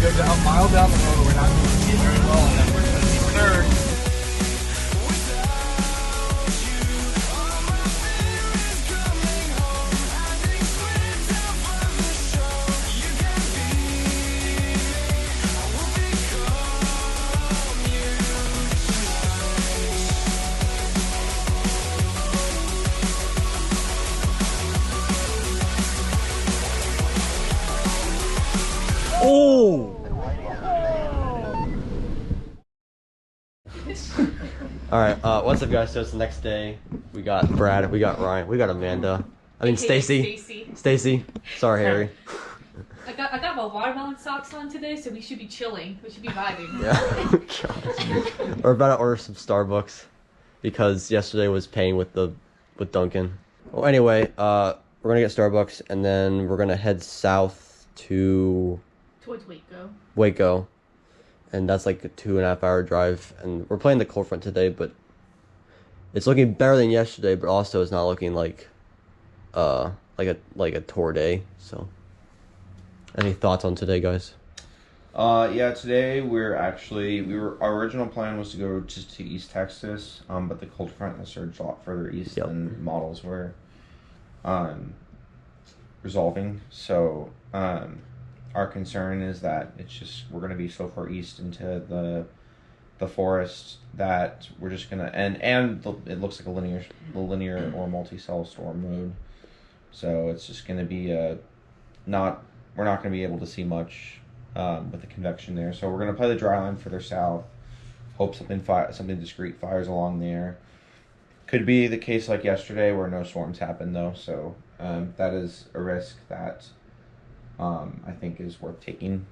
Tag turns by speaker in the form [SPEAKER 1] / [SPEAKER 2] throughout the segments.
[SPEAKER 1] There's a mile down the road where we're not going to see it very well, and then we're going to see third.
[SPEAKER 2] Oh! Alright, what's up guys? So it's the next day. We got Brad, we got Ryan, we got Amanda. I mean Stacy. Stacy. Sorry, Harry.
[SPEAKER 3] I got my watermelon socks on today, so we should be chilling. We should be vibing.
[SPEAKER 2] Yeah. We're about to order some Starbucks because yesterday was paying with Dunkin'. Well anyway, we're gonna get Starbucks and then we're gonna head south towards Waco. And that's like a 2.5 hour drive. And we're playing the cold front today, but it's looking better than yesterday, but also it's not looking like a tour day. So any thoughts on today, guys?
[SPEAKER 4] Yeah, today our original plan was to go just to East Texas, but the cold front has surged a lot further east than models were resolving. So our concern is that we're going to be so far east into the forest that we're just going to and it looks like a linear or multi-cell storm mode. So it's just going to be we're not going to be able to see much with the convection there. So we're going to play the dry line further south. Hope something discrete fires along there. Could be the case like yesterday where no storms happened though. So that is a risk that I think is worth taking.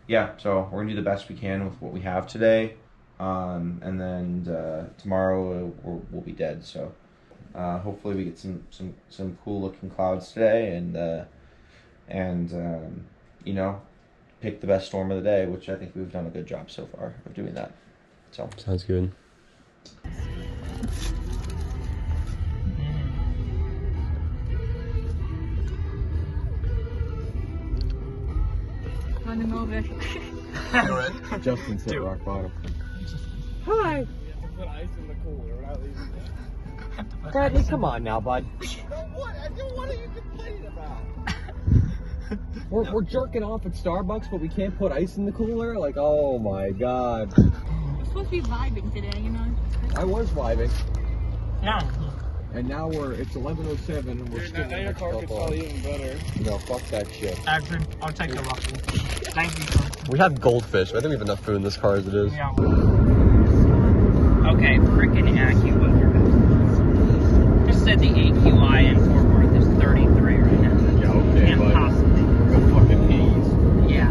[SPEAKER 4] Yeah, so we're gonna do the best we can with what we have today. And then tomorrow we'll be dead. So hopefully we get some cool looking clouds today and you know, pick the best storm of the day, which I think we've done a good job so far of doing that. So
[SPEAKER 2] sounds good.
[SPEAKER 3] Running over.
[SPEAKER 2] Justin's hit rock bottom.
[SPEAKER 1] Hi! We have to put ice in the cooler without leaving it.
[SPEAKER 2] Bradley, come on now, bud.
[SPEAKER 1] What are you complaining about?
[SPEAKER 2] We're jerking off at Starbucks, but we can't put ice in the cooler? Like, oh my god.
[SPEAKER 3] We're supposed to be vibing today, you know?
[SPEAKER 2] I was vibing.
[SPEAKER 3] Yeah.
[SPEAKER 2] And now it's 11:07 and we're still
[SPEAKER 1] now your car could probably even better.
[SPEAKER 2] No, fuck that shit.
[SPEAKER 3] Actually, I'll take the waffle. Thank you.
[SPEAKER 2] We have goldfish. I think we have enough food in this car as it is.
[SPEAKER 3] Yeah. Okay, freaking AccuWeather. Just said the AQI in Fort Worth is 33 right now.
[SPEAKER 2] Yeah, okay,
[SPEAKER 3] Can't
[SPEAKER 2] but
[SPEAKER 3] possibly.
[SPEAKER 2] go fucking haze.
[SPEAKER 3] Yeah.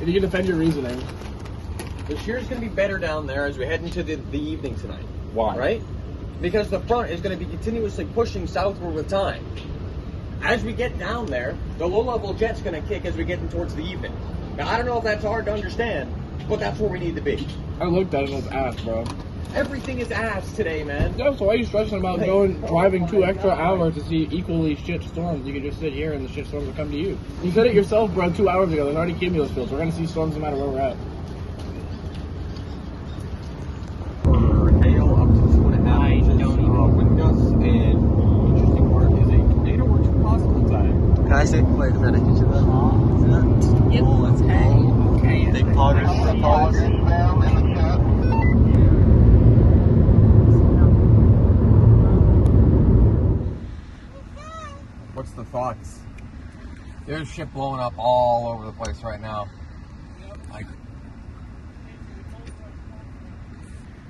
[SPEAKER 1] You can defend your reasoning.
[SPEAKER 2] The shear's going to be better down there as we head into the evening tonight.
[SPEAKER 1] Why?
[SPEAKER 2] Right? Because the front is going to be continuously pushing southward with time. As we get down there, the low-level jet's going to kick as we get in towards the evening. Now, I don't know if that's hard to understand, but that's where we need to be.
[SPEAKER 1] I looked at it and it was ass, bro.
[SPEAKER 2] Everything is ass today, man.
[SPEAKER 1] Yeah, so why are you stressing about driving 2 extra hours to see equally shit storms? You can just sit here and the shit storms will come to you. You said it yourself, bro, 2 hours ago. There's already cumulus fields. We're going to see storms no matter where we're at.
[SPEAKER 2] Hail up to 2.5 inches. Wind gusts, and interesting part is a tornado or 2 possible time. Can I say, wait, does that hit you then?
[SPEAKER 3] Yep.
[SPEAKER 2] Oh, that's cool.
[SPEAKER 3] Okay.
[SPEAKER 2] Big poggers, little poggers. What's the thoughts? There's shit blowing up all over the place right now. Like,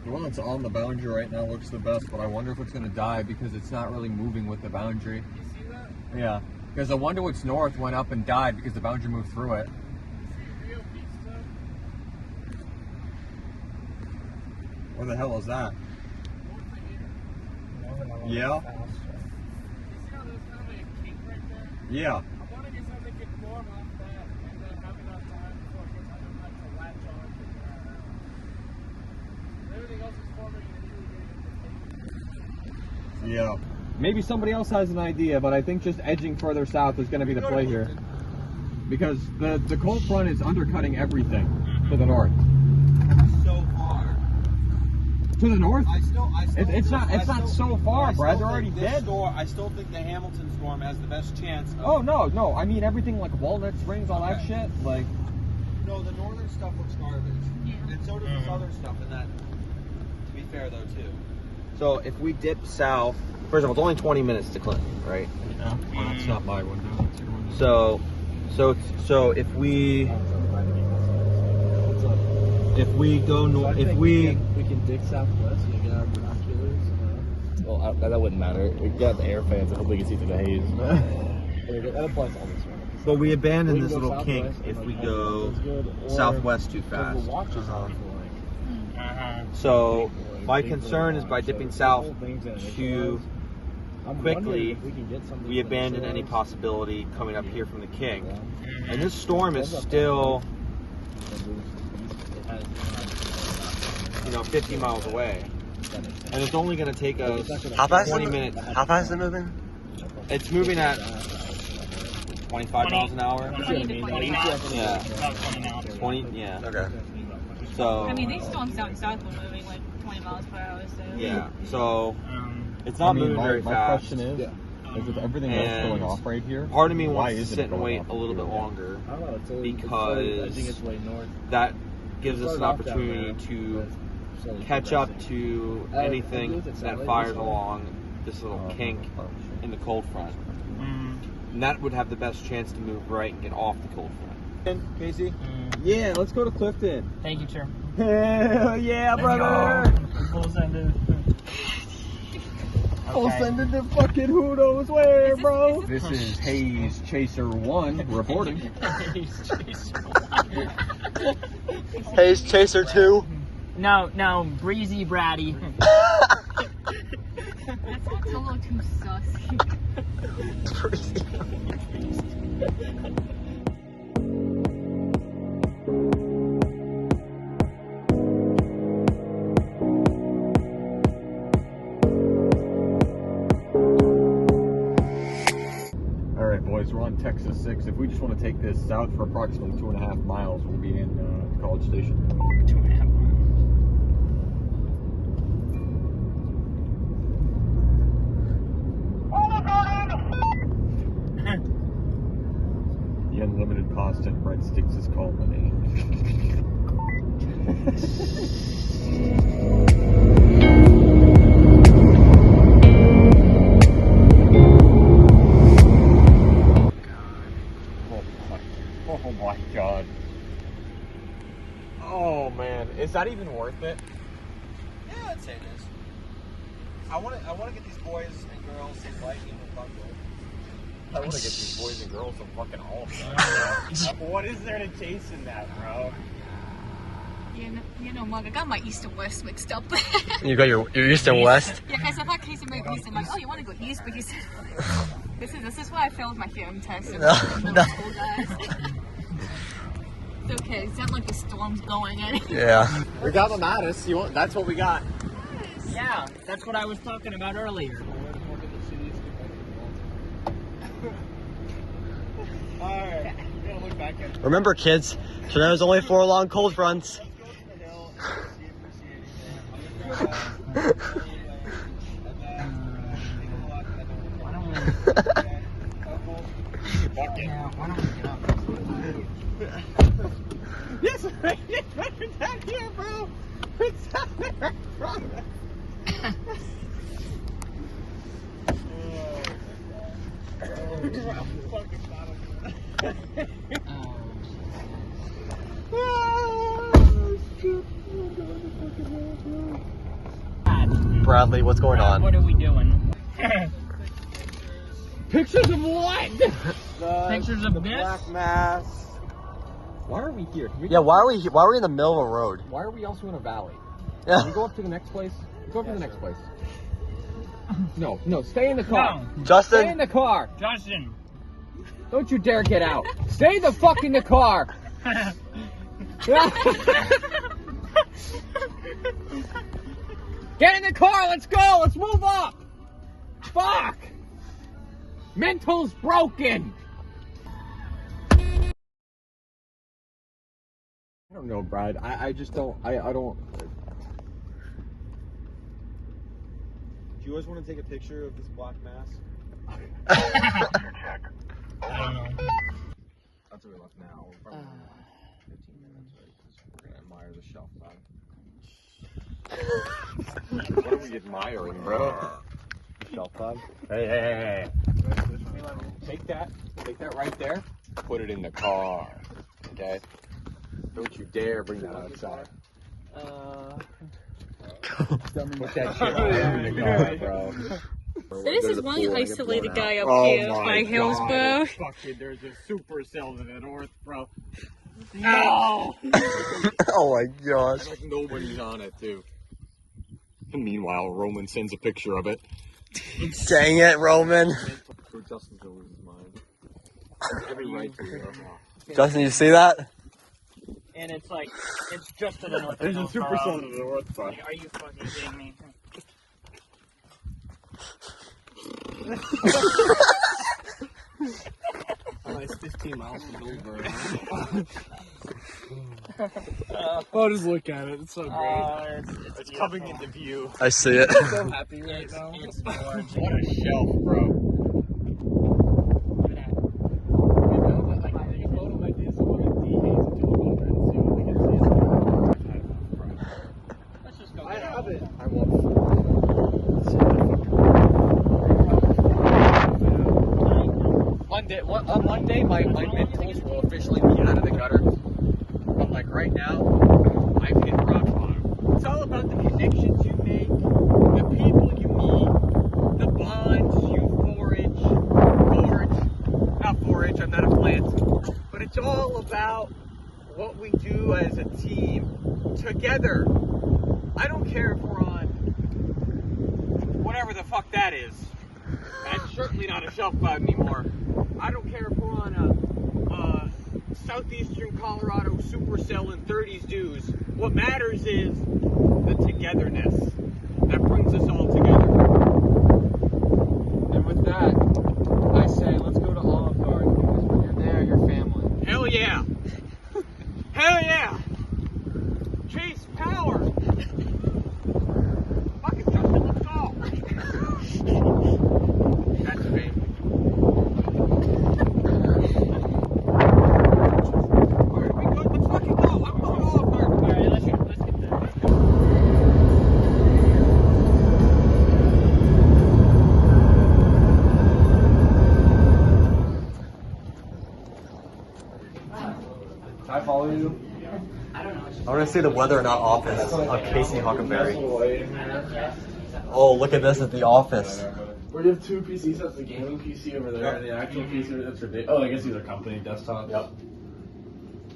[SPEAKER 2] the one that's on the boundary right now looks the best, but I wonder if it's going to die because it's not really moving with the boundary.
[SPEAKER 1] You see that?
[SPEAKER 2] Yeah, because the one to its north went up and died because the boundary moved through it. Where the hell is that? Yeah? Yeah.
[SPEAKER 1] I want to get something that can form off that and then have enough time before it gets enough to latch on to everything else is forming and
[SPEAKER 5] Yeah. Maybe somebody else has an idea, but I think just edging further south is going to be the play here. Because the cold front is undercutting everything to the north.
[SPEAKER 6] So far.
[SPEAKER 5] To the north?
[SPEAKER 6] It's
[SPEAKER 5] not so far, Brad. They're already dead.
[SPEAKER 6] I still think the Hamilton storm has the best chance.
[SPEAKER 5] Oh, no. I mean, everything like Walnut Springs, all that shit. Like,
[SPEAKER 6] no, the northern stuff looks garbage. Yeah. And so does the southern stuff in that. To be fair, though, too. So if we dip south, first of all, it's only 20 minutes to Clinton, right?
[SPEAKER 5] well, that's not my window. That's your window.
[SPEAKER 6] So if we go north, if we
[SPEAKER 1] can dig southwest, you get our binoculars. Well, that wouldn't matter. We got the air fans. I hope we can see through the haze. That applies to all this one.
[SPEAKER 6] but we abandon
[SPEAKER 1] We can
[SPEAKER 6] this
[SPEAKER 1] go
[SPEAKER 6] little kink
[SPEAKER 1] southwest,
[SPEAKER 6] if
[SPEAKER 1] and,
[SPEAKER 6] we
[SPEAKER 1] like,
[SPEAKER 6] go
[SPEAKER 1] that's good, or
[SPEAKER 6] southwest too
[SPEAKER 1] if
[SPEAKER 6] fast.
[SPEAKER 1] the watch is on for, like,
[SPEAKER 6] So my
[SPEAKER 1] big
[SPEAKER 6] concern is by
[SPEAKER 1] so
[SPEAKER 6] dipping
[SPEAKER 1] the
[SPEAKER 6] south
[SPEAKER 1] whole thing's gonna
[SPEAKER 6] too
[SPEAKER 1] initialize. I'm
[SPEAKER 6] quickly,
[SPEAKER 1] wondering if we can get something
[SPEAKER 6] we
[SPEAKER 1] to
[SPEAKER 6] abandon any
[SPEAKER 1] initialize.
[SPEAKER 6] possibility coming up here from the kink.
[SPEAKER 1] Yeah.
[SPEAKER 6] And this storm is still, 50 miles away. And it's only going to take us
[SPEAKER 2] How fast?
[SPEAKER 6] 20 minutes.
[SPEAKER 2] How fast is it moving?
[SPEAKER 6] It's moving at 25 miles an hour.
[SPEAKER 3] 20 to 25.
[SPEAKER 6] Yeah.
[SPEAKER 3] About 20 miles.
[SPEAKER 6] 20, yeah.
[SPEAKER 2] Okay.
[SPEAKER 6] So,
[SPEAKER 3] I mean, these storms down south were moving like 20 miles per hour, so.
[SPEAKER 6] yeah. So, it's
[SPEAKER 5] I
[SPEAKER 6] not
[SPEAKER 5] mean,
[SPEAKER 6] moving very
[SPEAKER 5] my
[SPEAKER 6] fast.
[SPEAKER 5] question is with everything else
[SPEAKER 6] And
[SPEAKER 5] going off right here,
[SPEAKER 6] Part of me
[SPEAKER 5] why
[SPEAKER 6] wants to
[SPEAKER 5] isn't
[SPEAKER 6] sit
[SPEAKER 5] it
[SPEAKER 6] and
[SPEAKER 5] going
[SPEAKER 6] wait
[SPEAKER 5] off
[SPEAKER 6] a little
[SPEAKER 5] here?
[SPEAKER 6] bit longer.
[SPEAKER 1] I don't know. I
[SPEAKER 6] Because
[SPEAKER 1] think it's way north.
[SPEAKER 6] That gives us an
[SPEAKER 1] Started off down
[SPEAKER 6] opportunity
[SPEAKER 1] there,
[SPEAKER 6] to
[SPEAKER 1] but slowly
[SPEAKER 6] catch up
[SPEAKER 1] progressing.
[SPEAKER 6] to
[SPEAKER 1] I
[SPEAKER 6] anything
[SPEAKER 1] do think so.
[SPEAKER 6] that
[SPEAKER 1] Like
[SPEAKER 6] fires
[SPEAKER 1] this one.
[SPEAKER 6] along this little kink in the cold front. And that would have the best chance to move right and get off the cold front.
[SPEAKER 5] Casey? Yeah, let's go to Clifton.
[SPEAKER 3] Thank you, sir.
[SPEAKER 5] Hell yeah, brother!
[SPEAKER 3] Full sended.
[SPEAKER 5] Full sending to fucking who knows where, bro. This is Haze Chaser 1 reporting.
[SPEAKER 2] Haze Chaser 2.
[SPEAKER 3] No, Breezy Bratty.
[SPEAKER 7] That sounds a little too sus.
[SPEAKER 5] Alright, boys, we're on Texas 6. If we just want to take this south for approximately 2.5 miles, we'll be in College Station.
[SPEAKER 3] 2.5 miles.
[SPEAKER 5] The unlimited pasta and breadsticks is culminating. Oh my god. Oh man, is that even worth it?
[SPEAKER 6] Yeah, I'd say it is. I want to get these boys and girls to invite me to Buffalo.
[SPEAKER 5] I want to get these boys and girls some fucking all What is there to chase in that, bro?
[SPEAKER 7] You know, Mug, I got my east and west mixed up.
[SPEAKER 2] You got your east and west.
[SPEAKER 7] Yeah, because I thought Casey moved east. I'm like, oh, you want to go east? But he said, this is why I failed my film test in middle school, guys. It's okay. It's not like the storm's going in.
[SPEAKER 2] Yeah.
[SPEAKER 5] We got the Mattis. That's what we got.
[SPEAKER 3] Yeah, that's what I was talking about earlier.
[SPEAKER 5] Alright, we're gonna look back at it.
[SPEAKER 2] Remember, kids, there's only 4 long cold fronts.
[SPEAKER 5] Yes, it's down here, bro. It's down there, bro.
[SPEAKER 2] Bradley, what's going on?
[SPEAKER 3] What are we doing?
[SPEAKER 5] Pictures of what?
[SPEAKER 3] Pictures of this?
[SPEAKER 6] Black mass.
[SPEAKER 5] Why are we here?
[SPEAKER 2] Yeah, why are we in the middle of a road?
[SPEAKER 5] Why are we also in a valley?
[SPEAKER 2] Yeah.
[SPEAKER 5] Can we go up to the next place? Go up to the next place. No, stay in the car.
[SPEAKER 3] No,
[SPEAKER 5] Stay in
[SPEAKER 2] Justin,
[SPEAKER 5] the car.
[SPEAKER 3] Justin.
[SPEAKER 5] Don't you dare get out. Stay the fuck in the car. Get in the car. Let's go. Let's move up. Fuck! Mental's broken! I don't know, Brad. I just don't. I don't.
[SPEAKER 6] Do you guys want to take a picture of this black mask? That's where we left now. We're probably 15 minutes, right? 'Cause we're gonna admire the shelf bag. What are we admiring, bro? Shelf bag? Hey. Take that right there. Put it in the car. Okay? Don't you dare bring that outside. Put that shit in the car, bro.
[SPEAKER 7] This is one isolated guy up
[SPEAKER 5] Oh
[SPEAKER 7] here
[SPEAKER 5] my
[SPEAKER 7] by hills, bro.
[SPEAKER 5] Fucking, there's a supercell to the north, bro.
[SPEAKER 7] No!
[SPEAKER 2] Oh my gosh.
[SPEAKER 6] Like nobody's on it, too. And meanwhile, Roman sends a picture of it.
[SPEAKER 2] Dang it, Roman.
[SPEAKER 6] So Justin's gonna lose his mind. Every right to it.
[SPEAKER 2] Justin, you see that?
[SPEAKER 3] And it's like, it's just to the north.
[SPEAKER 5] There's a supercell to the north, bro.
[SPEAKER 3] Are you fucking kidding me?
[SPEAKER 1] Nice 15 miles from Goldberg. Oh, just look at it. It's so great.
[SPEAKER 6] It's coming into view.
[SPEAKER 2] I see it.
[SPEAKER 1] I'm so happy right now.
[SPEAKER 3] It's gorgeous.
[SPEAKER 5] What a shelf, bro.
[SPEAKER 3] Look at that. Let's just go.
[SPEAKER 1] I have it.
[SPEAKER 5] I will. On Monday, my mentals will officially be out of the gutter. But like right now, I've hit rock bottom. It's all about the connections you make, the people you meet, the bonds you not forage, I'm not a plant. But it's all about what we do as a team together. I don't care if we're on whatever the fuck that is. That's certainly not a shelf cloud anymore. I don't care if we're on a southeastern Colorado supercell in 30s dues. What matters is the togetherness that brings us all together. And with that, I say let's go to Olive Garden because when you're there, you're family. Hell yeah! Hell yeah! Chase power! Fucking Justin, let's go! That's me. Alright, we good? Let's fucking go! I'm going to Olive Garden.
[SPEAKER 3] Alright, let's get that.
[SPEAKER 1] Can I follow you?
[SPEAKER 2] I want to see the whether or not office of Casey Huckleberry. Oh, look at this at the office.
[SPEAKER 1] Where you have two PC sets, the gaming PC over there, and the actual PC that's ridiculous. Oh, I guess these are company desktops. Yep.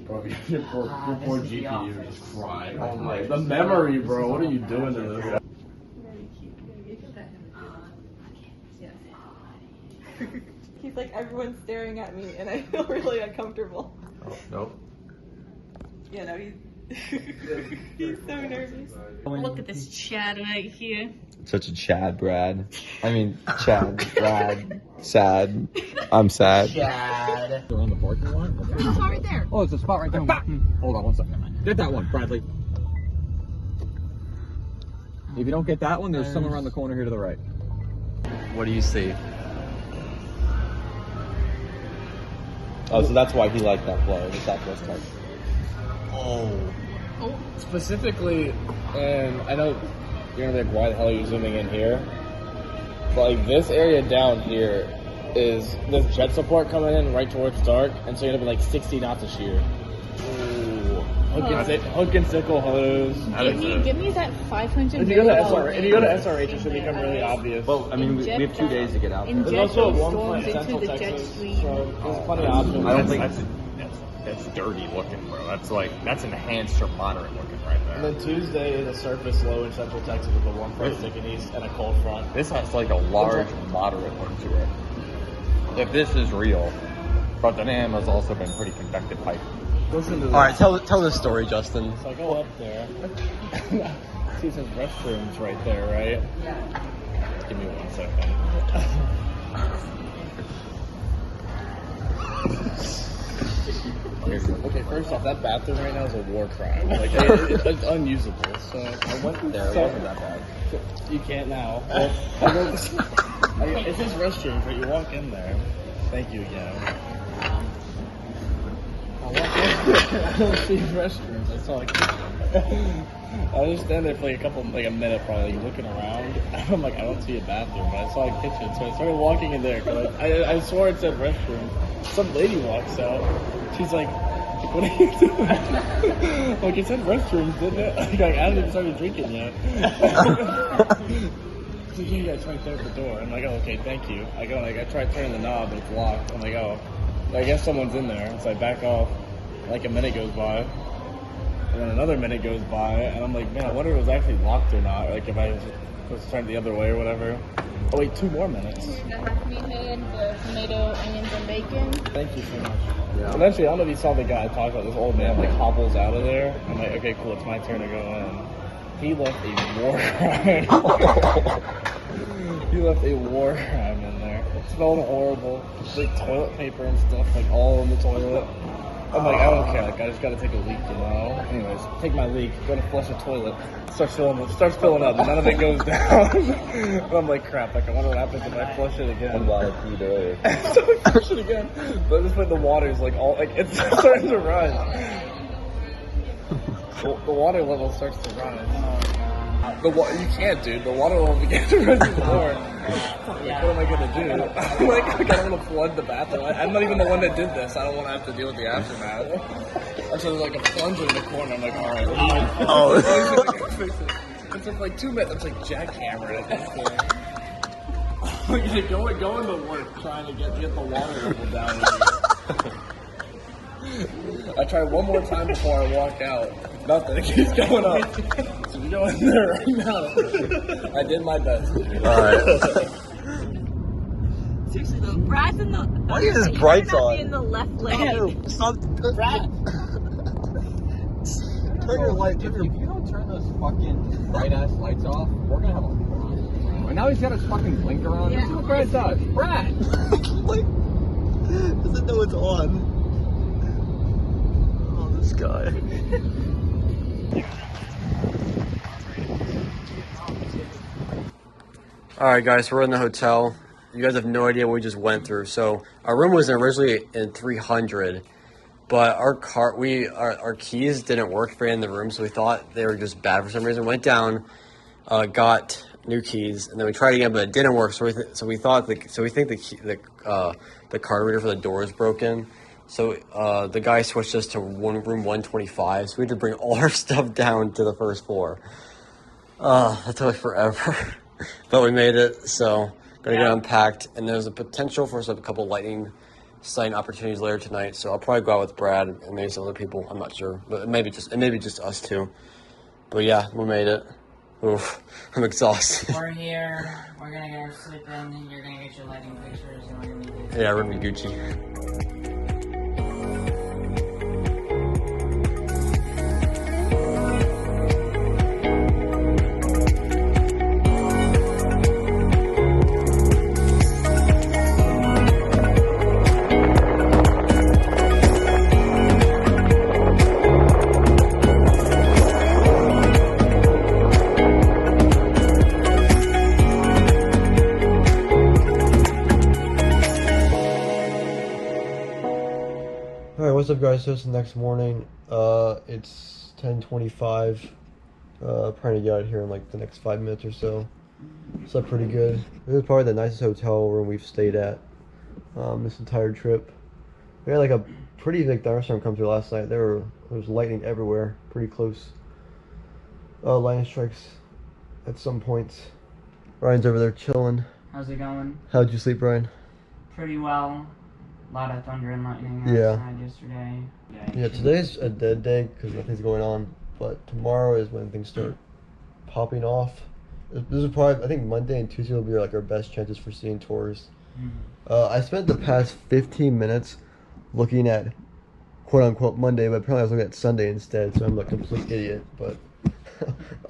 [SPEAKER 1] Bro, your poor GPU just fried. Oh my, the memory, bro. What are you doing to this?
[SPEAKER 7] He's like, everyone's staring at me, and I feel really uncomfortable.
[SPEAKER 2] Oh, nope.
[SPEAKER 7] Yeah, no, he's so nervous. Look at this Chad right here.
[SPEAKER 6] Such a Chad, Brad. I mean, Chad, Brad, sad. I'm sad.
[SPEAKER 5] They're on the parking lot?
[SPEAKER 7] There's a spot right there.
[SPEAKER 5] Oh, it's a spot right there. Hold on one second. Get that one, Bradley. If you don't get that one, there's some around the corner here to the right.
[SPEAKER 2] What do you see?
[SPEAKER 6] Oh, so that's why he liked that flow, the Southwest type.
[SPEAKER 2] Oh.
[SPEAKER 1] Specifically, and I know you're gonna be like, why the hell are you zooming in here? But like this area down here is there's jet support coming in right towards dark, and so you're gonna be like 60 knots of shear. Ooh. Hook and sickle hose.
[SPEAKER 7] Give me that 500.
[SPEAKER 1] If you go to SRH, it should become really obvious.
[SPEAKER 6] Well, I mean, we have 2 days to get out there.
[SPEAKER 1] There's also a one
[SPEAKER 7] storms
[SPEAKER 1] plant
[SPEAKER 7] into
[SPEAKER 1] Central
[SPEAKER 7] the jet
[SPEAKER 1] Texas,
[SPEAKER 7] stream.
[SPEAKER 1] so there's plenty of options.
[SPEAKER 6] I don't think
[SPEAKER 5] That's dirty looking, bro. That's enhanced or moderate looking right
[SPEAKER 1] And
[SPEAKER 5] there.
[SPEAKER 1] then Tuesday is a surface low in Central Texas with a warm front sticking east and a cold front.
[SPEAKER 6] This has like a large, moderate look to it. If this is real, but the NAM has also been pretty convective pipe.
[SPEAKER 1] Listen to this.
[SPEAKER 2] All right, tell this story, Justin.
[SPEAKER 1] So I go up there. See, it says restrooms right there, right? Give me 1 second. Okay, first off, that bathroom right now is a war crime. Like, it's unusable. So I went there. It wasn't that bad. You can't now. Well, it's his restroom, but you walk in there. Thank you again. I walk in there. I don't see restrooms. I saw a kitchen. I was just stand there for like a minute probably, like, looking around. I'm like, I don't see a bathroom, but I saw a kitchen, so I started walking in there. Cause I swore it said restroom. Some lady walks out. She's like, what are you doing? Like, it said restrooms, didn't it? Like, I haven't even started drinking yet. So you guys try to close the door. I'm like, oh, okay, thank you. I go, like, I try turning the knob, and it's locked. I'm like, oh, I guess someone's in there. So I back off. Like, a minute goes by. And then another minute goes by, and I'm like, man, I wonder if it was actually locked or not. Like, if I was turned the other way or whatever. Oh, wait, 2 more minutes.
[SPEAKER 7] The hash meat head, the tomato, onions, and bacon.
[SPEAKER 1] Thank you so much. Yeah. Eventually, I don't know if you saw the guy talk about this old man, like, hobbles out of there. I'm like, okay, cool, it's my turn to go in. He left a war crime. He left a war crime in there. It smelled horrible. It's like toilet paper and stuff, like, all in the toilet. I'm like, I don't care, like, I just gotta take a leak, you know? Anyways, take my leak, go to flush the toilet, starts filling up, none of it goes down. And I'm like, crap, like, I wonder what happens if I flush it again.
[SPEAKER 6] I'm glad I peed earlier.
[SPEAKER 1] So I flush it again, but this point the water's like all, like, it's starting to rise. The water level starts to rise. You can't, dude. The water level begins to rise even more. Like, what am I gonna do? I'm like, I don't want to flood the bathroom. I'm not even the one that did this. I don't want to have to deal with the aftermath. So there's like a plunger in the corner. I'm like, all right. Oh. It took like 2 minutes. It's like jackhammered at this point. Like, going to work trying to get the water level down. I tried one more time before I walk out. Nothing. It keeps going up. So we go in there right now. I did my best.
[SPEAKER 2] Alright.
[SPEAKER 7] Seriously though, Brad's in the.
[SPEAKER 2] Why are these brights on?
[SPEAKER 7] In the left lane.
[SPEAKER 5] Brad! Turn your light. If you don't turn those fucking bright ass lights off, we're gonna have a problem. And now he's got his fucking blinker on.
[SPEAKER 7] Yeah.
[SPEAKER 5] See what Brad does. Brad!
[SPEAKER 2] Like, doesn't know it's on. Oh, this guy. Alright guys, we're in the hotel. You guys have no idea what we just went through. So our room was originally in 300, but our keys didn't work for in the room, so we thought they were just bad for some reason. Went down, got new keys, and then we tried again, but it didn't work. So we think the card reader for the door is broken. So the guy switched us to room 125. So we had to bring all our stuff down to the first floor. That took forever, but we made it. So gonna get unpacked, and there's a potential for a couple lightning sighting opportunities later tonight. So I'll probably go out with Brad and maybe some other people. I'm not sure, but it may be just us two. But yeah, we made it. Oof, I'm exhausted.
[SPEAKER 3] We're here. We're gonna go sleep in. You're gonna get your lighting pictures, and we're gonna be
[SPEAKER 2] Yeah, we're gonna be Gucci. Alright, what's up guys? So it's the next morning. It's 10:25. Trying to get out of here in like the next 5 minutes or so. Slept pretty good. This is probably the nicest hotel room we've stayed at this entire trip. We had like a pretty big thunderstorm come through last night. There was lightning everywhere, pretty close. Lightning strikes at some points. Ryan's over there chilling.
[SPEAKER 3] How's it going?
[SPEAKER 2] How'd you sleep, Ryan?
[SPEAKER 3] Pretty well. A lot of thunder and lightning outside yesterday.
[SPEAKER 2] Yeah, today's a dead day because nothing's going on. But tomorrow is when things start popping off. This is probably, I think Monday and Tuesday will be like our best chances for seeing tourists. I spent the past 15 minutes looking at quote unquote Monday, but apparently I was looking at Sunday instead, so I'm a complete idiot, but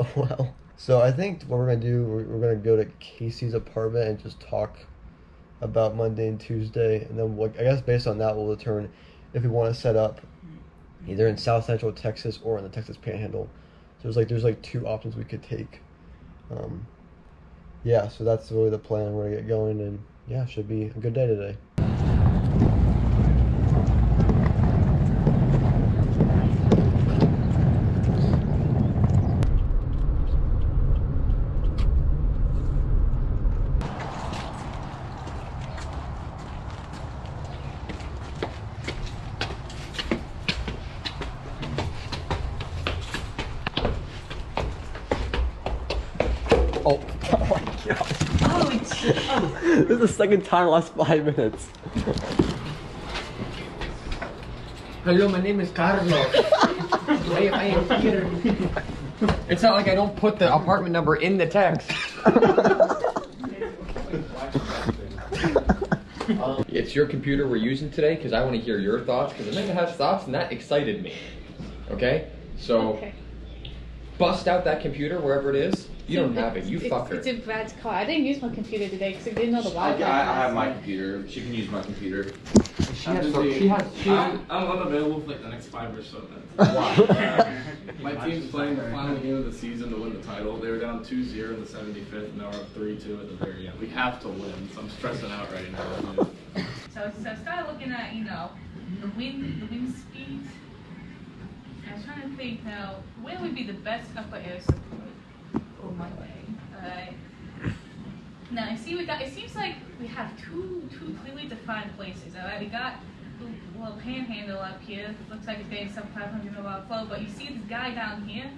[SPEAKER 2] oh well. So I think what we're gonna do, we're gonna go to Casey's apartment and just talk about Monday and Tuesday, and then I guess based on that we'll determine if we want to set up either in South Central Texas or in the Texas Panhandle. So there's like 2 options we could take. Yeah, so that's really the plan. We're gonna get going, and yeah, should be a good day today. Oh my god. This is the second time in the last 5 minutes.
[SPEAKER 5] Hello, my name is Carlos. I am here. It's not like I don't put the apartment number in the text. It's your computer we're using today because I want to hear your thoughts because Amanda has thoughts and that excited me. Okay? So, bust out that computer wherever it is. You don't have it, you fucker.
[SPEAKER 8] It's in Brad's car. I didn't use my computer today because I didn't know the Wi-Fi.
[SPEAKER 4] I have my computer. She can use my computer.
[SPEAKER 1] I'm unavailable for like the next 5 or so minutes. My team's playing the final game of the season to win the title. They were down 2-0 in the 75th, and now we're up 3-2 at the very end. We have to win, so I'm stressing out right now.
[SPEAKER 7] So I started looking at, you know, the wind speed. I was trying to think now, where would be the best upper air support for my way? Alright. Now, it seems like we have two clearly defined places, alright? We got a little panhandle up here. Looks like it's getting some 500 mile flow, but you see this guy down here?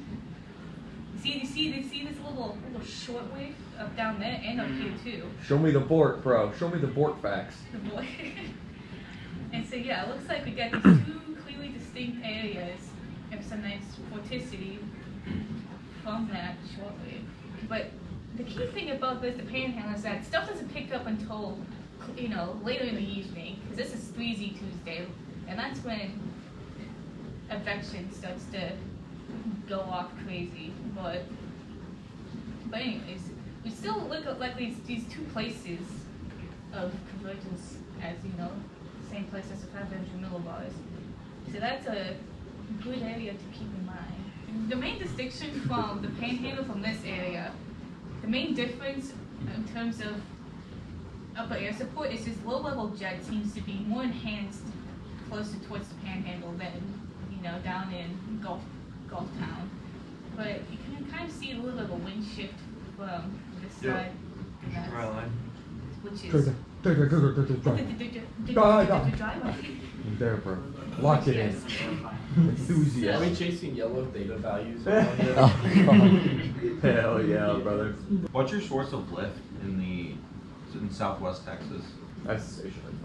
[SPEAKER 7] You see this little shortwave up down there and up here too.
[SPEAKER 5] Show me the Bork, bro. Show me the Bork facts.
[SPEAKER 7] The boy. And so yeah, it looks like we got these 2 clearly distinct areas of some nice vorticity from that shortwave. But the key thing about this, the panhandle, is that stuff doesn't pick up until, you know, later in the evening, because this is 3Z Tuesday, and that's when advection starts to go off crazy. But anyways, we still look at like these 2 places of convergence as, you know, same place as the 500 millibars. So that's a good area to keep in mind. The main distinction from the panhandle from this area, the main difference in terms of upper air support is this low-level jet seems to be more enhanced closer towards the panhandle than, you know, down in Gulf Town. But you can kind of see a little bit of a wind shift from this side. Which is
[SPEAKER 5] There, bro. Lock it in. Enthusiast.
[SPEAKER 1] Are we chasing yellow data values?
[SPEAKER 5] Hell yeah, brother.
[SPEAKER 4] What's your source of lift in Southwest Texas?
[SPEAKER 5] That's stationary.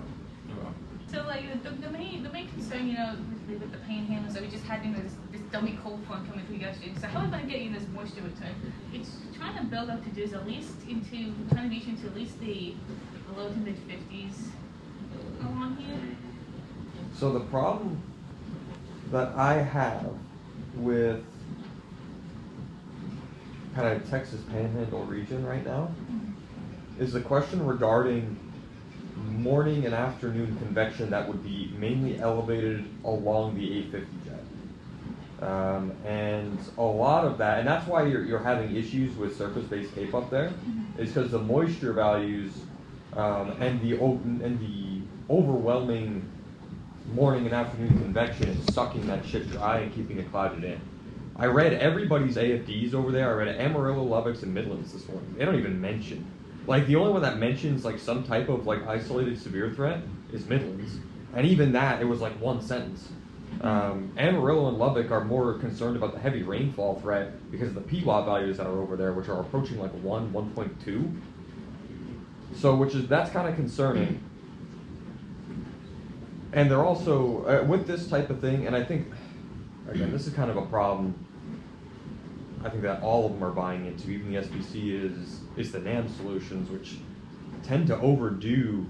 [SPEAKER 7] so like the main concern, you know, with the panhandle is that we just had, you know, this dummy cold front coming through yesterday. So how am I getting this moisture return? It's trying to build up to do is at least trying to reach into at least the low to mid 50s along here.
[SPEAKER 5] So the problem that I have with kind of Texas Panhandle region right now is the question regarding morning and afternoon convection that would be mainly elevated along the 850 jet. And a lot of that, and that's why you're having issues with surface-based tape up there, is because the moisture values and the overwhelming morning and afternoon convection is sucking that shit dry and keeping it clouded in. I read everybody's AFDs over there. I read Amarillo, Lubbock's, and Midlands this morning. They don't even mention. Like, the only one that mentions, like, some type of, like, isolated severe threat is Midlands. And even that, it was, like, one sentence. Amarillo and Lubbock are more concerned about the heavy rainfall threat because of the PWAP values that are over there, which are approaching, like, 1.2. So, that's kind of concerning. And they're also, with this type of thing, and I think, again, this is kind of a problem, I think that all of them are buying into, even the SBC is the NAM solutions, which tend to overdo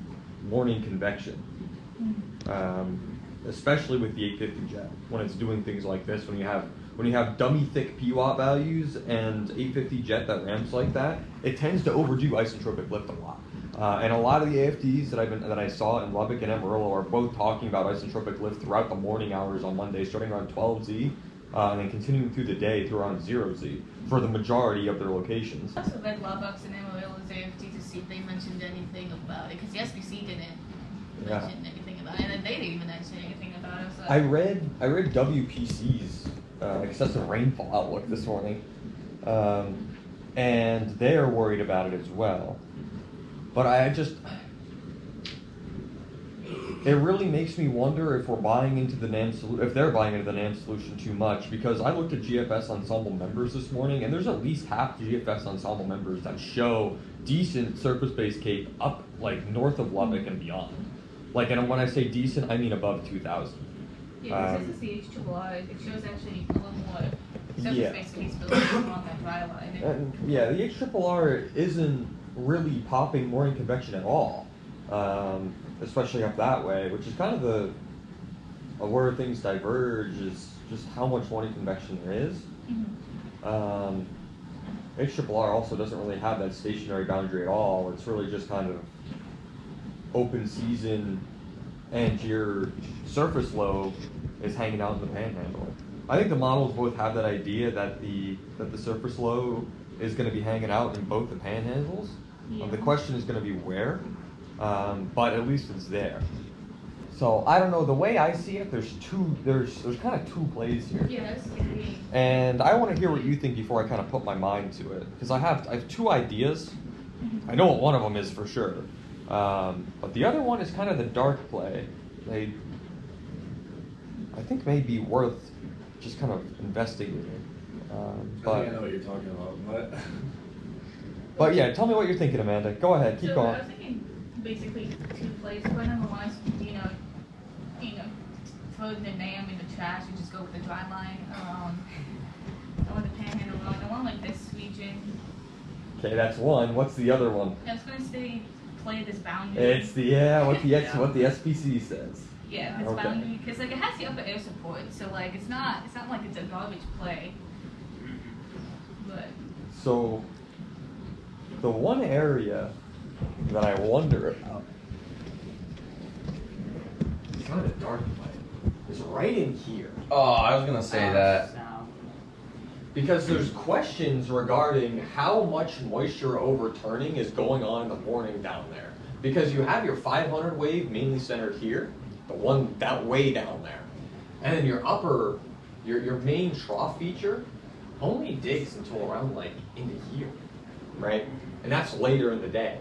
[SPEAKER 5] morning convection, especially with the 850 jet, when it's doing things like this, when you have
[SPEAKER 9] when you have dummy thick PWAP values and 850 jet that ramps like that, it tends to overdo isentropic lift a lot. And a lot of the AFDs that I saw in Lubbock and Amarillo are both talking about isentropic lift throughout the morning hours on Monday, starting around 12Z, and then continuing through the day through around 0Z for the majority of their locations.
[SPEAKER 7] I also read Lubbock's and Amarillo's AFD to see if they mentioned anything about it, because the SBC didn't mention anything about it, and they didn't even mention anything about it. So.
[SPEAKER 9] I read WPC's excessive rainfall outlook this morning, and they are worried about it as well. But it really makes me wonder if we're buying into the NAM if they're buying into the NAM solution too much, because I looked at GFS Ensemble members this morning, and there's at least half GFS Ensemble members that show decent surface-based cape up like north of Lubbock and beyond. Like, and when I say decent, I mean above 2,000.
[SPEAKER 7] Yeah, this is the HRRR. It shows actually a little more surface-based capability along that dry line.
[SPEAKER 9] And yeah, the HRRR isn't really popping morning convection at all, especially up that way, which is kind of where things diverge, is just how much morning convection there is. HRRR also doesn't really have that stationary boundary at all. It's really just kind of open season, and your surface low is hanging out in the panhandle. I think the models both have that idea that the surface low is going to be hanging out in both the panhandles. The question is going to be where, but at least it's there. So I don't know. The way I see it, there's kind of two plays here.
[SPEAKER 7] Yeah, that's scary.
[SPEAKER 9] And I want to hear what you think before I kind of put my mind to it, because I have two ideas. I know what one of them is for sure, but the other one is kind of the dark play. I think may be worth just kind of investigating.
[SPEAKER 1] I think I know what you're talking about,
[SPEAKER 9] But yeah, tell me what you're thinking, Amanda. Go ahead, keep going.
[SPEAKER 7] I was thinking basically two plays. Point number one is, throw the NAM in the trash and just go with the dry line or the panhandle line. The one like this region.
[SPEAKER 9] Okay, that's one. What's the other one?
[SPEAKER 7] I was going to say play this boundary.
[SPEAKER 9] It's what the SPC says.
[SPEAKER 7] Yeah, this boundary, because like it has the upper air support, so like it's not like it's a garbage play. But
[SPEAKER 9] so the one area that I wonder about, it's kind of a dark play, is right in here.
[SPEAKER 2] Oh, I was gonna say that.
[SPEAKER 9] Because there's questions regarding how much moisture overturning is going on in the morning down there. Because you have your 500 wave mainly centered here, the one that way down there. And then your main trough feature only digs until around like into here, right? And that's later in the day.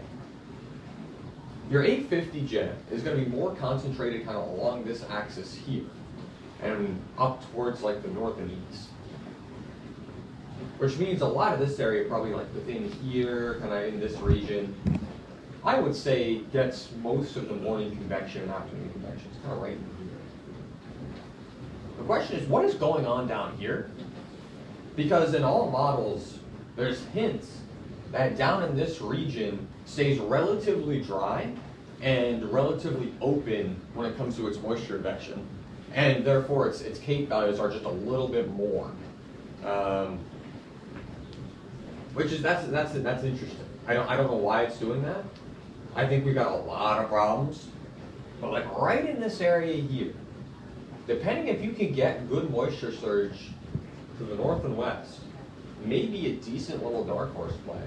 [SPEAKER 9] Your 850 jet is going to be more concentrated kind of along this axis here and up towards like the north and east. Which means a lot of this area, probably like within here, kind of in this region, I would say gets most of the morning convection and afternoon convection. It's kind of right in here. The question is, what is going on down here? Because in all models, there's hints that down in this region stays relatively dry and relatively open when it comes to its moisture convection, and therefore its cape values are just a little bit more. Which is that's interesting. I don't know why it's doing that. I think we've got a lot of problems, but like right in this area here, depending if you can get good moisture surge to the north and west, maybe a decent little dark horse play.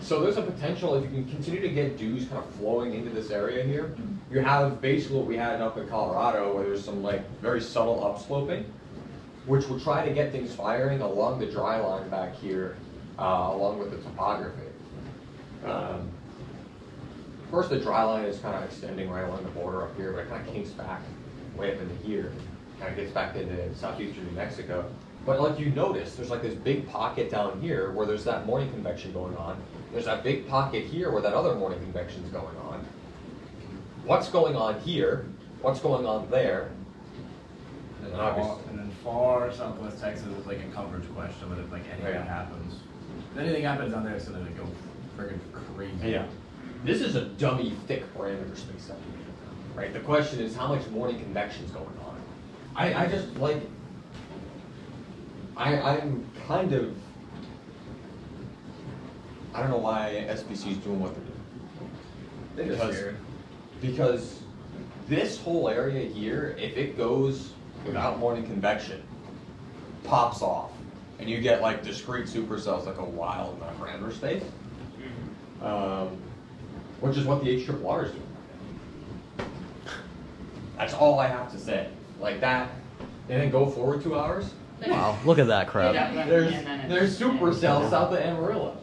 [SPEAKER 9] So there's a potential, if you can continue to get dews kind of flowing into this area here, you have basically what we had up in Colorado, where there's some like very subtle upsloping, which will try to get things firing along the dry line back here, along with the topography. Of course, the dry line is kind of extending right along the border up here, but it kind of kinks back way up into here, kind of gets back into southeastern New Mexico. But like you notice, there's like this big pocket down here where there's that morning convection going on. There's that big pocket here where that other morning convection is going on. What's going on here? What's going on there?
[SPEAKER 1] And then far southwest Texas is like a coverage question, but if like anything happens, if anything happens down there, it's gonna go friggin' crazy.
[SPEAKER 9] Yeah. This is a dummy thick parameter space up here, right? The question is how much morning convection is going on. I just like, I'm kind of, I don't know why SPC is doing what they're doing. Because this whole area here, if it goes without morning convection, pops off, and you get like discrete supercells that go wild in that parameter space, which is what the HRRR is doing. That's all I have to say. Like that, and then go forward 2 hours.
[SPEAKER 2] Wow, look at that crap.
[SPEAKER 9] There's supercells south of Amarillo,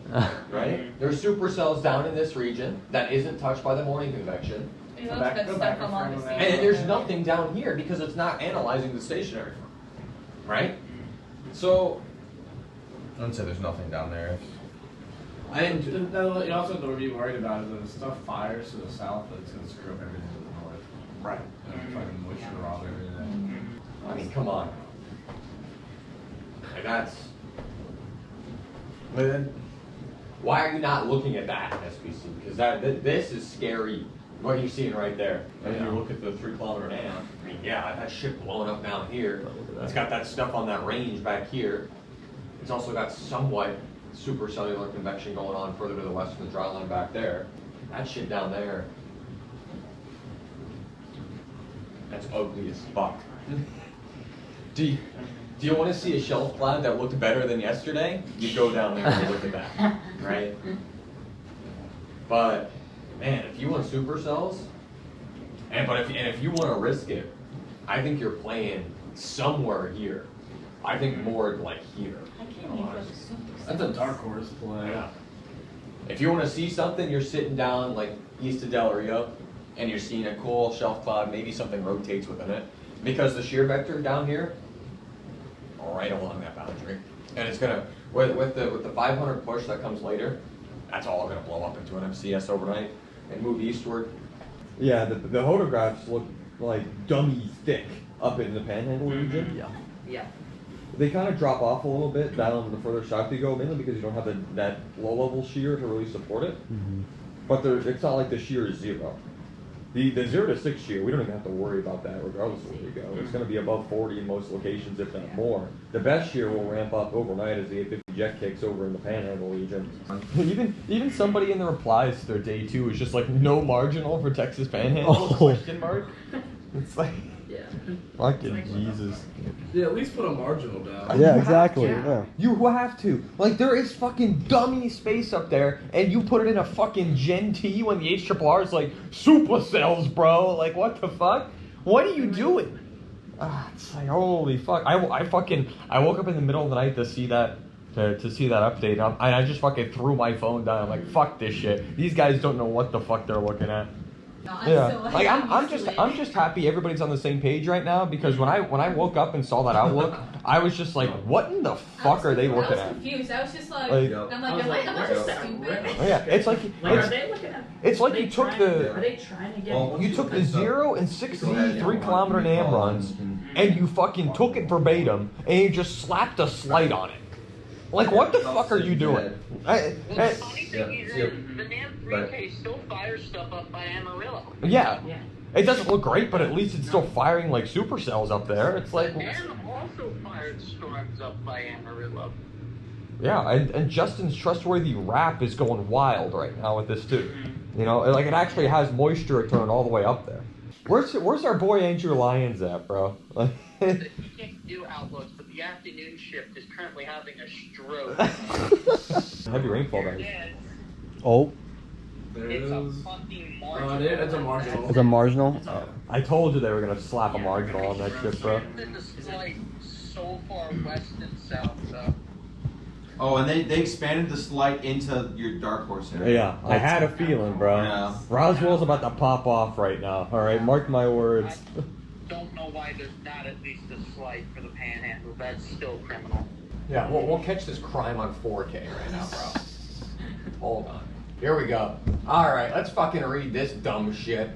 [SPEAKER 9] right? There's supercells down in this region that isn't touched by the morning convection. And there's nothing down here because it's not analyzing the stationary form, right? So,
[SPEAKER 4] I wouldn't say there's nothing down there.
[SPEAKER 1] And you also have to be worried about is that if stuff fires to the south, it's going to screw up everything to the north.
[SPEAKER 9] Right.
[SPEAKER 1] And fucking moisture all over everything.
[SPEAKER 9] I mean, come on. Like that's. But then, why are you not looking at that, SPC? Because this is scary. What you're seeing right there. And then you look at the 3 kilometer AM. I mean, yeah, that shit blowing up down here. It's got that stuff on that range back here. It's also got somewhat supercellular convection going on further to the west from the dry line back there. That shit down there. That's ugly as fuck. Do you want to see a shelf cloud that looked better than yesterday? You go down there and look at that, right? But man, if you want supercells, but if you want to risk it, I think you're playing somewhere here. I think more like here.
[SPEAKER 1] That's a dark horse play.
[SPEAKER 9] Yeah. If you want to see something, you're sitting down like east of Del Rio, and you're seeing a cool shelf cloud. Maybe something rotates within it, because the shear vector down here, right along that boundary, and it's gonna with the 500 push that comes later, that's all gonna blow up into an MCS overnight and move eastward.
[SPEAKER 10] Yeah, the photographs look like dummy thick up in the Panhandle region.
[SPEAKER 2] Yeah.
[SPEAKER 3] Yeah.
[SPEAKER 10] They kind of drop off a little bit down the further south you go, mainly because you don't have that low-level shear to really support it. But it's not like the shear is zero. The 0 to 6 shear, we don't even have to worry about that regardless of where you go. It's going to be above 40 in most locations, if not more. The best shear will ramp up overnight as the 850 jet kicks over in the Panhandle region.
[SPEAKER 5] Even somebody in the replies to their day 2 is just like, no marginal for Texas Panhandle? Question mark? It's like, fucking Jesus.
[SPEAKER 1] Yeah, at least put a marginal down.
[SPEAKER 2] Yeah, exactly. Yeah.
[SPEAKER 5] You have to. Like, there is fucking dummy space up there, and you put it in a fucking Gen T when the HRRR is like, supercells, bro. Like, what the fuck? What are you doing? It's like, holy fuck. I woke up in the middle of the night to see that. To see that update, and I just fucking threw my phone down. I'm like, fuck this shit. These guys don't know what the fuck they're looking at. Like I'm just happy everybody's on the same page right now, because when I woke up and saw that outlook, I was just like, what in the fuck are they looking at?
[SPEAKER 7] I was confused. I was just like, am I just stupid?
[SPEAKER 5] Yeah, it's like
[SPEAKER 3] Are they looking at?
[SPEAKER 5] it's like you took
[SPEAKER 3] Are
[SPEAKER 5] the
[SPEAKER 3] they trying to get?
[SPEAKER 5] you took the 0 and 6 3 kilometer NAM runs, and you fucking took it verbatim, and you just slapped a slight on it. Like, what the fuck are you doing?
[SPEAKER 3] The funny thing is, the NAM 3K still fires stuff up by Amarillo.
[SPEAKER 5] Yeah. It doesn't look great, but at least it's still firing like supercells up there. It's like.
[SPEAKER 3] NAM also fired storms up by Amarillo.
[SPEAKER 5] Yeah, and Justin's trustworthy rap is going wild right now with this too. You know, like it actually has moisture return all the way up there. Where's our boy Andrew Lyons at, bro?
[SPEAKER 3] He can't do outlooks, but the afternoon shift is currently having a stroke.
[SPEAKER 5] Heavy rainfall there.
[SPEAKER 3] Yeah,
[SPEAKER 2] Oh,
[SPEAKER 3] it's a fucking marginal.
[SPEAKER 1] It's a marginal.
[SPEAKER 2] it's a marginal.
[SPEAKER 5] I told you they were gonna slap a marginal on that shit, bro.
[SPEAKER 3] It's like so far west and south, though.
[SPEAKER 4] Oh, and they expanded the slight into your dark horse area.
[SPEAKER 5] Yeah, I had a feeling, bro.
[SPEAKER 4] Yeah.
[SPEAKER 5] Roswell's about to pop off right now. All right, mark my words.
[SPEAKER 3] Don't know why there's not at least a slight for the Panhandle. That's still criminal.
[SPEAKER 9] Yeah, we'll catch this crime on 4K right now, bro. Hold on. Here we go. All right, let's fucking read this dumb shit.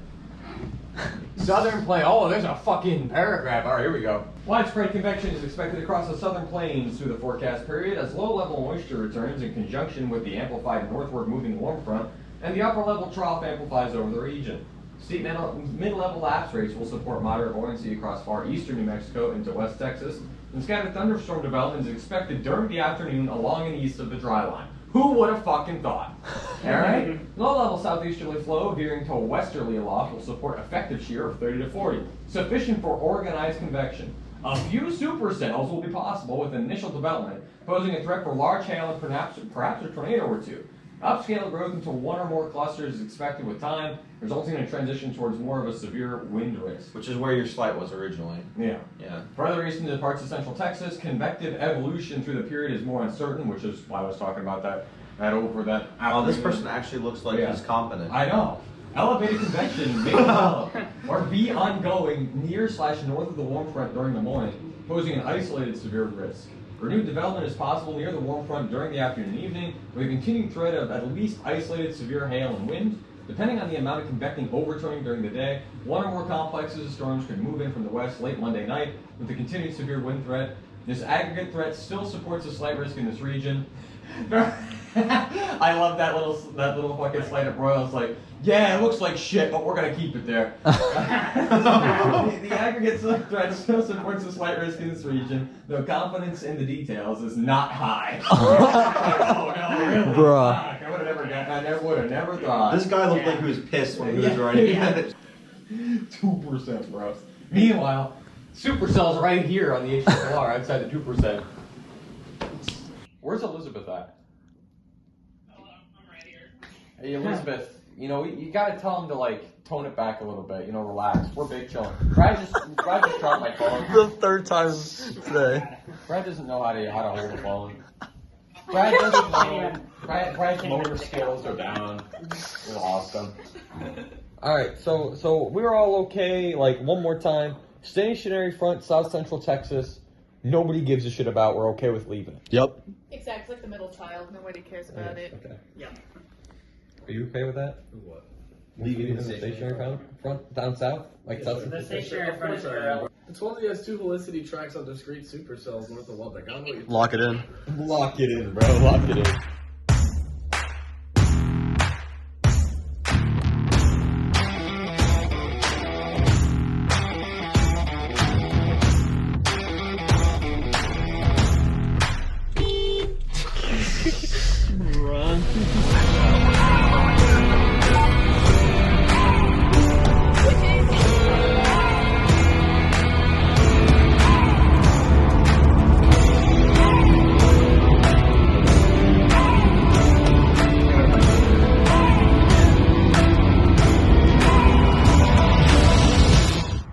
[SPEAKER 9] Southern Plain. Oh, there's a fucking paragraph. All right, here we go. Widespread convection is expected across the southern plains through the forecast period as low-level moisture returns in conjunction with the amplified northward moving warm front, and the upper-level trough amplifies over the region. Steep mid-level lapse rates will support moderate buoyancy across far eastern New Mexico into West Texas,
[SPEAKER 10] and scattered thunderstorm development is expected during the afternoon along and east of the dry line. Who would have fucking thought? Alright? Low-level southeasterly flow veering to a westerly aloft will support effective shear of 30 to 40, sufficient for organized convection. A few supercells will be possible with initial development, posing a threat for large hail and perhaps a tornado or two. Upscale growth into one or more clusters is expected with time, resulting in a transition towards more of a severe wind risk.
[SPEAKER 4] Which is where your slight was originally.
[SPEAKER 10] Yeah.
[SPEAKER 4] Yeah.
[SPEAKER 10] Further east into parts of central Texas, convective evolution through the period is more uncertain, which is why I was talking about that over that.
[SPEAKER 4] Oh, this person actually looks like he's competent.
[SPEAKER 10] I know. Elevated convection may develop or be ongoing near/north of the warm front during the morning, posing an isolated severe risk. Renewed development is possible near the warm front during the afternoon and evening, with a continuing threat of at least isolated severe hail and wind. Depending on the amount of convecting overturning during the day, one or more complexes of storms could move in from the west late Monday night with a continued severe wind threat. This aggregate threat still supports a slight risk in this region. I love that little fucking slight of Royal. It's like, yeah, it looks like shit, but we're gonna keep it there. The aggregate threat still supports a slight risk in this region, though confidence in the details is not high. Oh no, really?
[SPEAKER 2] Bruh.
[SPEAKER 10] Fuck, I would have never thought.
[SPEAKER 4] This guy looked like he was pissed when he was writing it.
[SPEAKER 10] 2%, bro. Meanwhile, supercells right here on the HSLR outside the 2%. Where's Elizabeth at?
[SPEAKER 7] Hold on, I'm right here.
[SPEAKER 10] Hey, Elizabeth, you know, you gotta tell him to, like, tone it back a little bit, you know, relax. We're big chilling. Brad just dropped my phone.
[SPEAKER 2] The third time today.
[SPEAKER 10] Brad doesn't know how to hold a phone. Brad doesn't know. Brad's motor skills are down. We lost him. Alright, so we're all okay, like, one more time. Stationary front, south central Texas. Nobody gives a shit about. We're okay with leaving.
[SPEAKER 2] Yep.
[SPEAKER 8] Exactly, like the middle child. Nobody cares about it.
[SPEAKER 10] Okay.
[SPEAKER 8] Yeah.
[SPEAKER 10] Are you okay with that?
[SPEAKER 6] What?
[SPEAKER 10] Leaving the stationary front down south? Like south
[SPEAKER 3] The stationary front is irrelevant.
[SPEAKER 1] It's one that has two helicity tracks on discrete supercells north of Lubbock. I don't know what you're
[SPEAKER 2] Lock it in.
[SPEAKER 10] Lock it in, bro. Lock it in.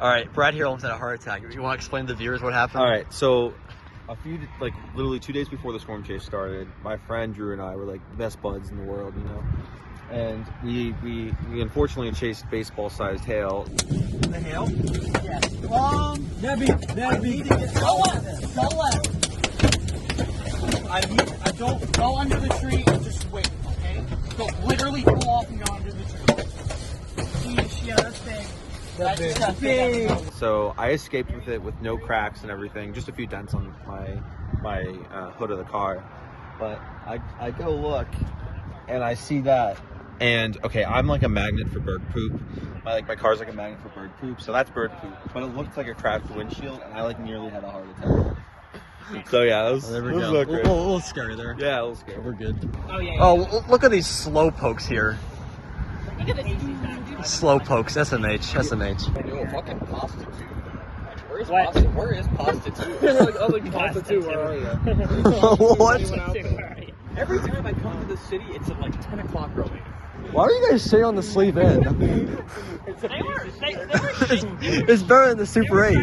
[SPEAKER 2] Alright, Brad here almost had a heart attack. You want to explain to the viewers what happened?
[SPEAKER 11] All right, so literally 2 days before the storm chase started, my friend Drew and I were like best buds in the world, you know. And we unfortunately chased baseball-sized hail.
[SPEAKER 5] The hail? Yes. Debbie, go left. I don't go under the tree and just wait, okay? Don't literally pull off and go under the tree. Jeez, yeah, that's big. That's big.
[SPEAKER 11] So I escaped with it with no cracks and everything, just a few dents on my hood of the car. But I go look, and I see that. And okay, I'm like a magnet for bird poop. My car's like a magnet for bird poop, so that's bird poop. But it looked like a cracked windshield, and I like nearly had a heart attack. So yeah, that was,
[SPEAKER 2] There we
[SPEAKER 11] was
[SPEAKER 2] go.
[SPEAKER 11] not great.
[SPEAKER 2] A little scary there.
[SPEAKER 11] Yeah, a little scary.
[SPEAKER 2] We're good.
[SPEAKER 3] Oh, yeah.
[SPEAKER 2] Oh, look at these slow pokes here.
[SPEAKER 3] Look at this.
[SPEAKER 2] Slow pokes. SMH.
[SPEAKER 10] Yo, fucking prostitute. Where is
[SPEAKER 3] What?
[SPEAKER 10] prostitute? Where is prostitute?
[SPEAKER 1] I was like, prostitute, where are you?
[SPEAKER 2] What?
[SPEAKER 5] Every time I come to the city, it's at like 10 o'clock early.
[SPEAKER 2] Why are you guys staying on the sleeve end?
[SPEAKER 3] They were
[SPEAKER 2] It's better than the Super 8.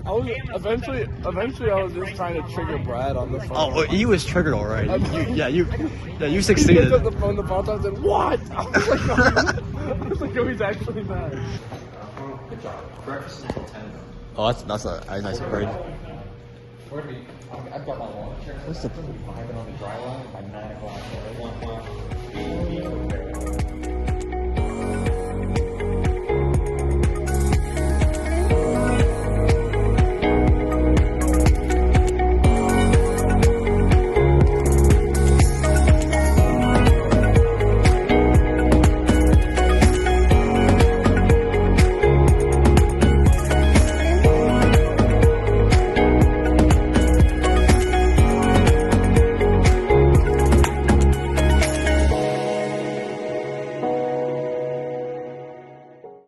[SPEAKER 1] I was eventually I was just trying to trigger Brad on the phone.
[SPEAKER 2] Oh, he was triggered alright. You
[SPEAKER 1] He
[SPEAKER 2] succeeded.
[SPEAKER 1] picked up the phone, the phone time said, "What?" I was like, "Oh, he's actually mad."
[SPEAKER 10] Good job. Breakfast until 10.
[SPEAKER 2] Oh, that's a nice upgrade.
[SPEAKER 10] Where do we? I've got my lawn chair.
[SPEAKER 2] What's the?
[SPEAKER 10] Vibing on the dry line by 9 o'clock.